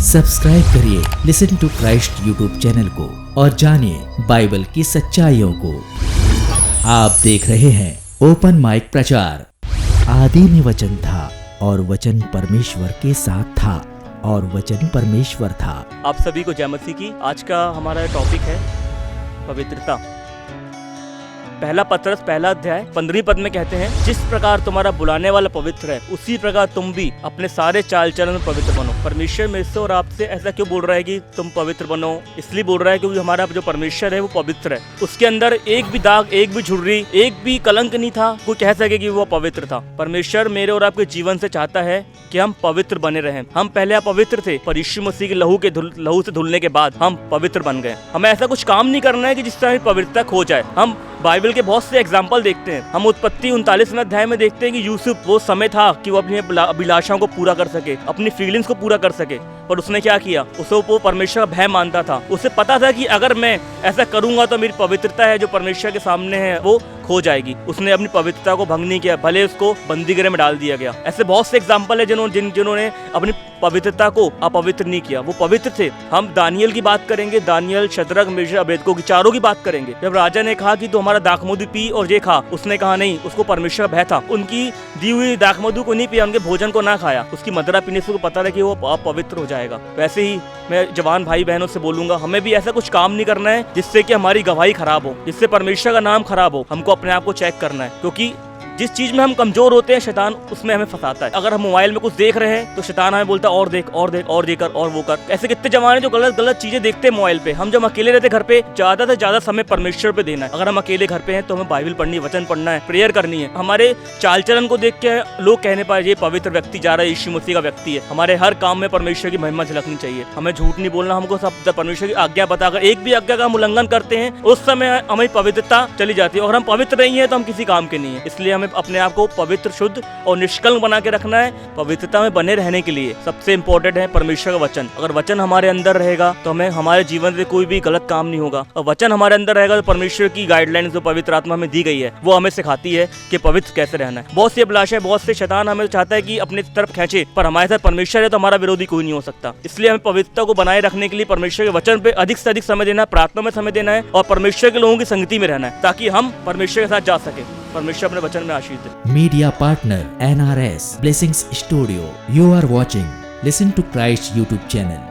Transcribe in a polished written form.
Subscribe करिए listen to Christ YouTube channel को और जानिए बाइबल की सच्चाइयों को। आप देख रहे हैं ओपन माइक प्रचार। आदि में वचन था और वचन परमेश्वर के साथ था और वचन परमेश्वर था। आप सभी को जय मसीह की। आज का हमारा टॉपिक है पवित्रता। पहला पत्रस पहला अध्याय 15 पद में कहते हैं, जिस प्रकार तुम्हारा बुलाने वाला पवित्र है उसी प्रकार तुम भी अपने सारे चाल चलन में पवित्र बनो। परमेश्वर मेरे से और आपसे ऐसा क्यों बोल रहा है कि तुम पवित्र बनो? इसलिए बोल रहा है क्योंकि हमारा जो परमेश्वर है वो पवित्र है। उसके अंदर एक भी दाग, एक भी झुर्री, एक भी कलंक नहीं था कोई कह सके कि वो पवित्र था। परमेश्वर मेरे और आपके जीवन से चाहता है कि हम पवित्र बने रहें। हम पहले अपवित्र थे, पर यीशु मसीह के लहू से धुलने के बाद हम पवित्र बन गए। हमें ऐसा कुछ काम नहीं करना है कि जिससे हमें पवित्रता खो जाए। हम बाइबल के बहुत से एग्जाम्पल देखते हैं। हम उत्पत्ति 39वें अध्याय में देखते हैं कि यूसुफ, वो समय था कि वो अपनी अभिलाषाओं को पूरा कर सके, अपनी फीलिंग्स को पूरा कर सके, पर उसने क्या किया? उसे वो परमेश्वर का भय मानता था। उसे पता था कि अगर मैं ऐसा करूंगा तो मेरी पवित्रता है जो परमेश्वर के सामने है वो खो जाएगी। उसने अपनी पवित्रता को भंग नहीं किया, भले उसको बंदीगृह में डाल दिया गया। ऐसे बहुत से एग्जाम्पल है जिन्होंने अपनी पवित्रता को अपवित्र नहीं किया। वो पवित्र थे। हम दानियल की बात करेंगे, दानियल, शद्रक, मेशक, अबेदको की चारों की बात करेंगे। जब राजा ने कहा कि तो हमारा दाखमधु पी और ये खा, उसने कहा नहीं, उसको परमेश्वर का भय था। उनकी दी हुई दाखमधु को नहीं पिया, उनके भोजन को ना खाया। उसकी मदिरा पीने से पता था कि वो अपवित्र हो जाएगा। वैसे ही मैं जवान भाई बहनों से बोलूंगा, हमें भी ऐसा कुछ काम नहीं करना है जिससे कि हमारी गवाही खराब हो, जिससे परमेश्वर का नाम खराब हो। हमको अपने आप को चेक करना है, क्योंकि जिस चीज में हम कमजोर होते हैं शैतान उसमें हमें फंसाता है। अगर हम मोबाइल में कुछ देख रहे हैं तो शैतान हमें बोलता है और देख और देख और ये कर और वो कर। ऐसे कितने जवान जो गलत गलत चीजें देखते हैं मोबाइल पे। हम जब अकेले रहते घर पे, ज्यादा से ज्यादा समय परमेश्वर पे देना है। अगर हम अकेले घर पे हैं तो हमें बाइबल पढ़नी है, वचन पढ़ना है, प्रेयर करनी है। हमारे चाल चलन को देख के लोग कहने पाए ये पवित्र व्यक्ति जा रहा है, यीशु मसीह का व्यक्ति है। हमारे हर काम में परमेश्वर की महिमा झलकनी चाहिए। हमें झूठ नहीं बोलना। हमको सब परमेश्वर की आज्ञा बताकर एक भी आज्ञा का हम उल्लंघन करते हैं उस समय हमें पवित्रता चली जाती है। और हम पवित्र नहीं है तो हम किसी काम के नहीं है। इसलिए हमें अपने आप को पवित्र, शुद्ध और निष्कलंक बना के रखना है। पवित्रता में बने रहने के लिए सबसे इंपॉर्टेंट है परमेश्वर का वचन। अगर वचन हमारे अंदर रहेगा तो हमें हमारे जीवन में कोई भी गलत काम नहीं होगा। और वचन हमारे अंदर रहेगा तो परमेश्वर की गाइडलाइन जो पवित्र आत्मा हमें दी गई है वो हमें सिखाती है कि पवित्र कैसे रहना है। बहुत सी अभिलाषाएं, बहुत से शैतान हमें चाहता है कि अपनी तरफ खींचे, पर हमारे साथ परमेश्वर है तो हमारा विरोधी कोई नहीं हो सकता। इसलिए हमें पवित्रता को बनाए रखने के लिए परमेश्वर के वचन पे अधिक से अधिक समय देना है, प्रार्थना में समय देना है और परमेश्वर के लोगों की संगति में रहना है, ताकि हम परमेश्वर के साथ जा सके। परमेश्वर अपने वचन में आशीष दे। Media partner NRS Blessings Studio. You are watching Listen to Christ YouTube channel.